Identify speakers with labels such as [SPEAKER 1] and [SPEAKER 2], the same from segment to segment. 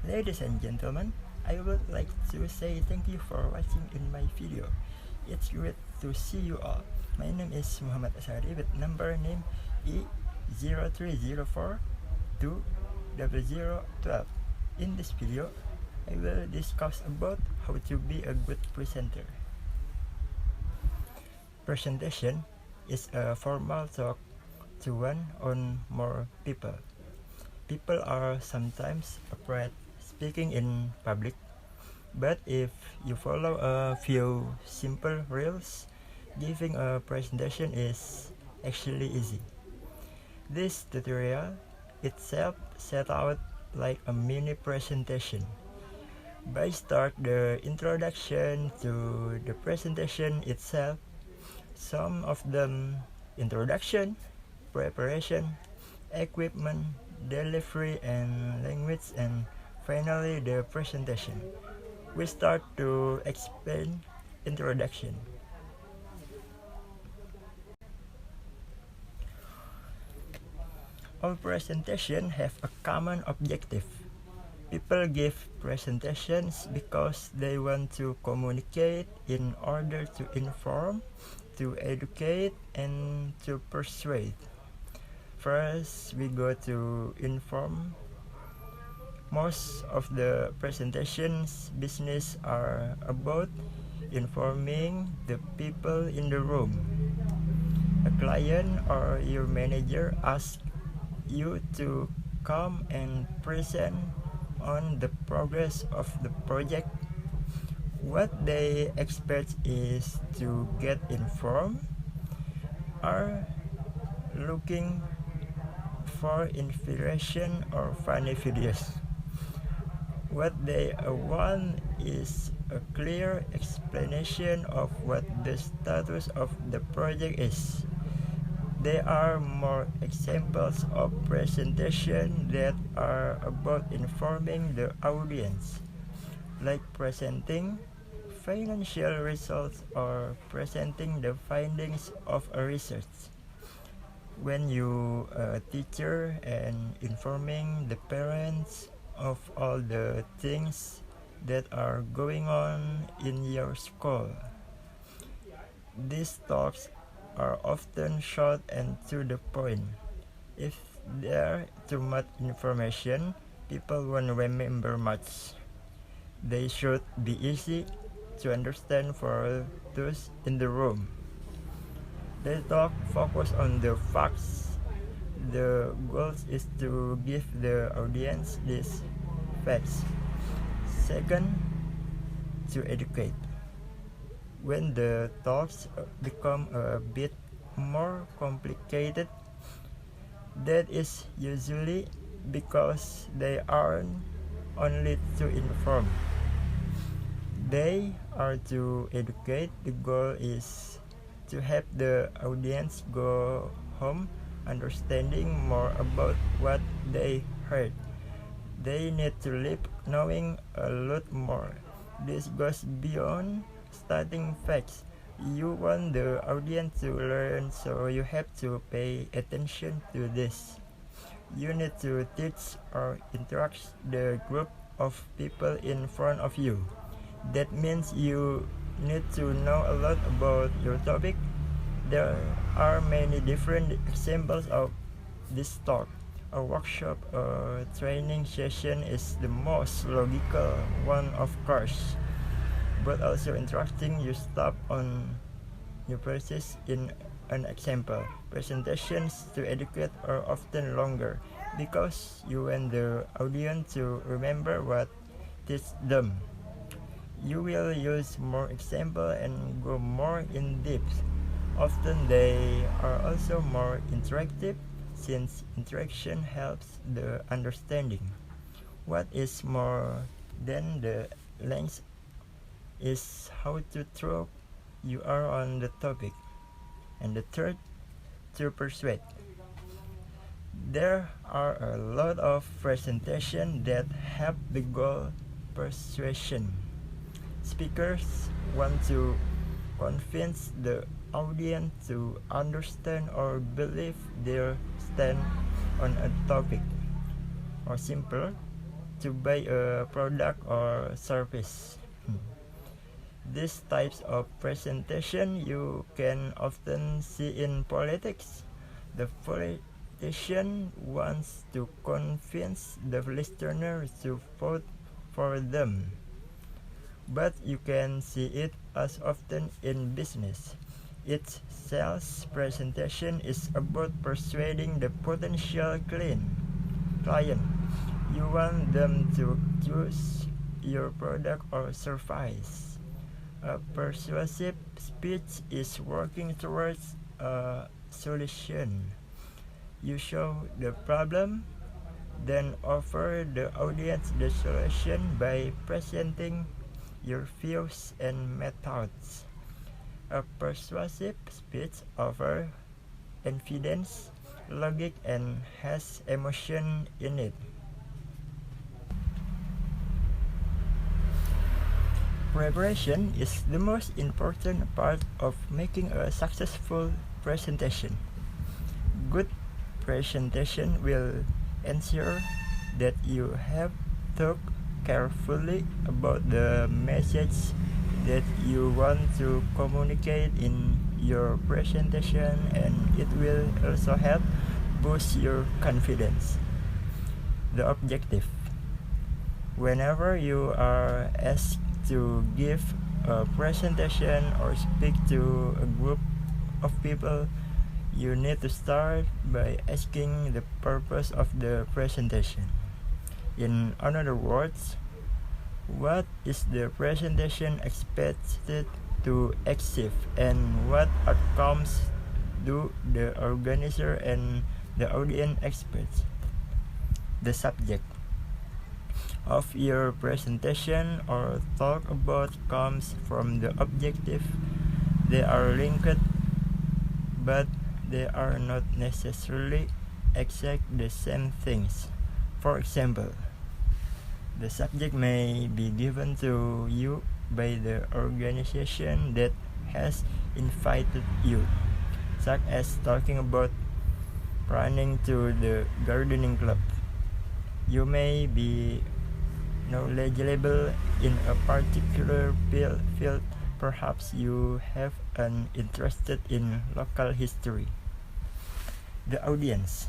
[SPEAKER 1] Ladies and gentlemen, I would like to say thank you for watching in my video. It's great to see you all. My name is Muhammad Asari with number name E03042012. In this video, I will discuss about how to be a good presenter. Presentation is a formal talk to one or more people. People are sometimes afraid speaking in public, but if you follow a few simple rules, giving a presentation is actually easy. This tutorial itself set out like a mini presentation. By start the introduction to the presentation itself, some of them introduction, preparation, equipment, delivery and language, and finally the presentation. We start to explain introduction. All presentations have a common objective. People give presentations because they want to communicate in order to inform, to educate, and to persuade. First, we go to inform. Most of the presentations business are about informing the people in the room. A client or your manager asks you to come and present on the progress of the project. What they expect is to get informed, are looking for inspiration or funny videos. What they want is a clear explanation of what the status of the project is. There are more examples of presentations that are about informing the audience, like presenting financial results or presenting the findings of a research. When you are a teacher and informing the parents of all the things that are going on in your school. These talks are often short and to the point. If there too much information, people won't remember much. They should be easy to understand for those in the room. The talk focus on the facts. The goal is to give the audience these facts. Second, to educate. When the talks become a bit more complicated, that is usually because they aren't only to inform. They are to educate. The goal is to help the audience go home understanding more about what they heard. They need to leave knowing a lot more. This goes beyond stating facts. You want the audience to learn, so you have to pay attention to this. You need to teach or interact the group of people in front of you. That means you need to know a lot about your topic. There are many different examples of this talk. A workshop or training session is the most logical one, of course, but also interacting you stop on new process. In an example, presentations to educate are often longer because you want the audience to remember what teach them. You will use more example and go more in depth. Often they are also more interactive since interaction helps the understanding. What is more than the length is how to throw you are on the topic. And the third, to persuade. There are a lot of presentations that have the goal persuasion. Speakers want to convince the audience to understand or believe their stand on a topic. Or simple, to buy a product or service. These types of presentation you can often see in politics. The politician wants to convince the listener to vote for them. But you can see it as often in business. Its sales presentation is about persuading the potential client. You want them to choose your product or service. A persuasive speech is working towards a solution. You show the problem, then offer the audience the solution by presenting your views and methods. A persuasive speech offers evidence, logic, and has emotion in it. Preparation is the most important part of making a successful presentation. Good presentation will ensure that you have thought carefully about the message that you want to communicate in your presentation, and it will also help boost your confidence. The objective. Whenever you are asked to give a presentation or speak to a group of people, you need to start by asking the purpose of the presentation. In other words, what is the presentation expected to achieve, and what outcomes do the organizer and the audience expect? The subject of your presentation or talk about comes from the objective. They are linked, but they are not necessarily exactly the same things. For example, the subject may be given to you by the organization that has invited you, such as talking about running to the gardening club. You may be knowledgeable in a particular field. Perhaps you have an interest in local history. The audience.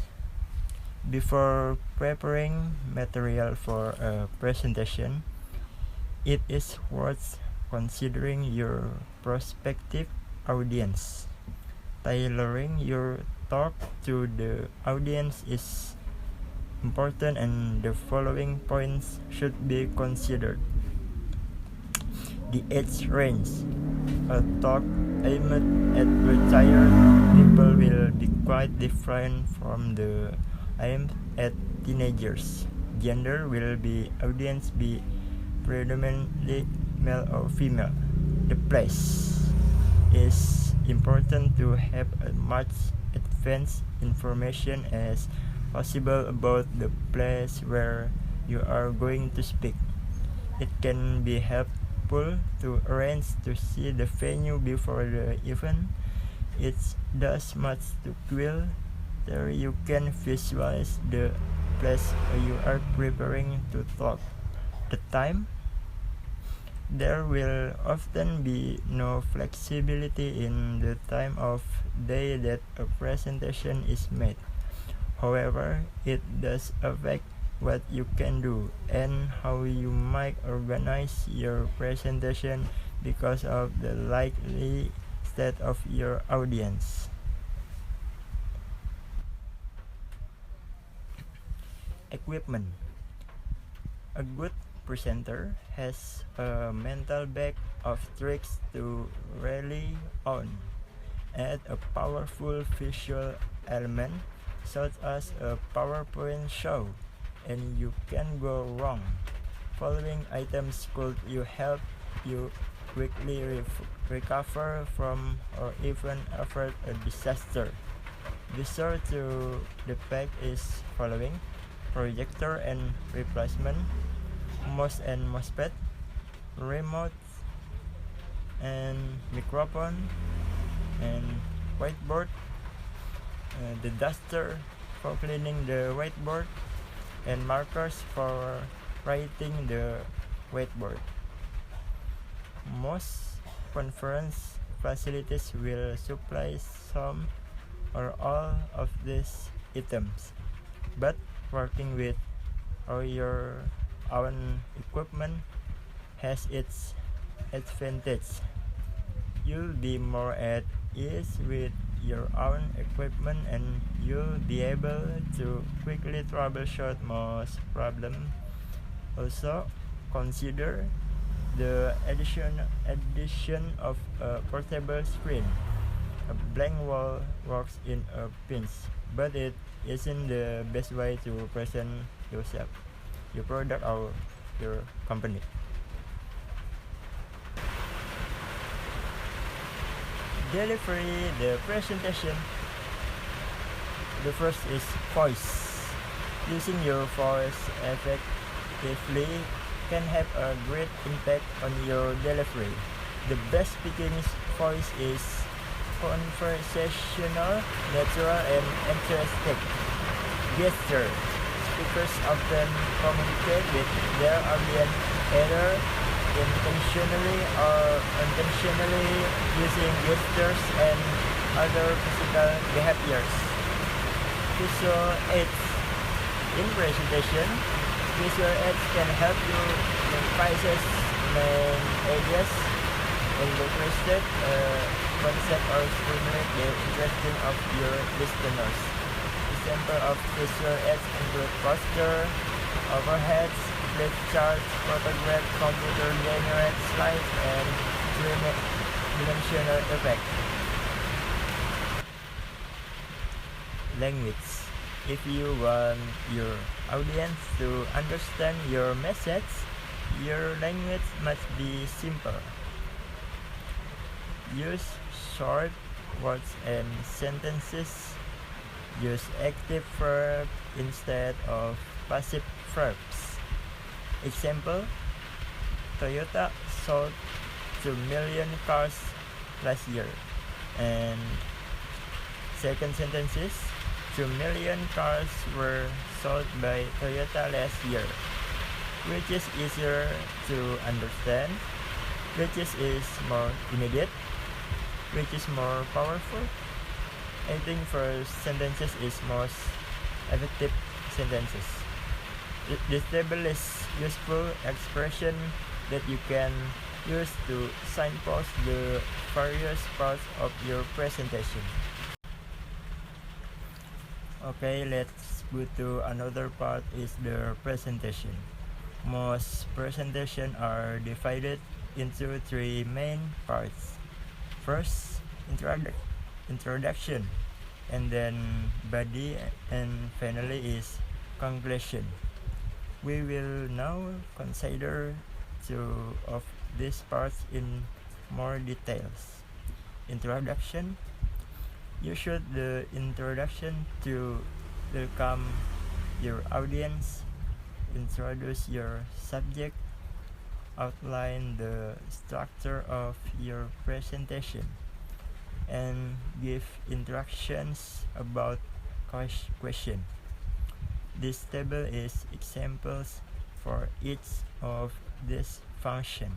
[SPEAKER 1] Before preparing material for a presentation, it is worth considering your prospective audience. Tailoring your talk to the audience is important, and the following points should be considered. The age range. A talk aimed at retired people will be quite different from the aimed at teenagers. Gender. Will the audience be predominantly male or female? The place. Is important to have as much advanced information as possible about the place where you are going to speak. It can be helpful to arrange to see the venue before the event. It does much to quill there you can visualize the place you are preparing to talk. The time. There will often be no flexibility in the time of day that a presentation is made. However, it does affect what you can do and how you might organize your presentation because of the likely state of your audience. Equipment. A good presenter has a mental bag of tricks to rely on, and a powerful visual element such as a PowerPoint show, and you can go wrong. Following items could you help you quickly recover from or even avert a disaster. Be sure to the pack is following: projector and replacement, mouse and mousepad, remote and microphone, and whiteboard, the duster for cleaning the whiteboard, and markers for writing the whiteboard. Most conference facilities will supply some or all of these items, but working with all your own equipment has its advantage. You'll be more at ease with your own equipment and you'll be able to quickly troubleshoot most problems. Also, consider the addition of a portable screen. A blank wall works in a pinch, but it isn't the best way to present yourself, your product, or your company. Delivery the presentation. The first is voice. Using your voice effectively can have a great impact on your delivery. The best speaking voice is conversational, natural, and enthusiastic. Gesture. Speakers often communicate with their audience either intentionally or unintentionally using gestures and other physical behaviors. Visual aids. In presentation, visual aids can help you emphasize main ideas, illustrate a concept, or stimulate the interest of your listeners. Examples of visual aids include poster, overheads, flip charts, photograph, computer-generated slides, and three-dimensional effects. Language. If you want your audience to understand your message, your language must be simple. Use short words and sentences. Use active verbs instead of passive verbs. Example, Toyota sold 2 million cars last year. And second sentence is, 2 million cars were sold by Toyota last year. Which is easier to understand? Which is more immediate? Which is more powerful? I think first sentences is most effective sentences. This table is useful expression that you can use to signpost the various parts of your presentation. Okay, let's go to another part is the presentation. Most presentations are divided into three main parts. First, introduction, and then body, and finally is conclusion. We will now consider two of these parts in more details. Introduction. Use the introduction to welcome your audience, introduce your subject, outline the structure of your presentation, and give instructions about question. This table is examples for each of these functions.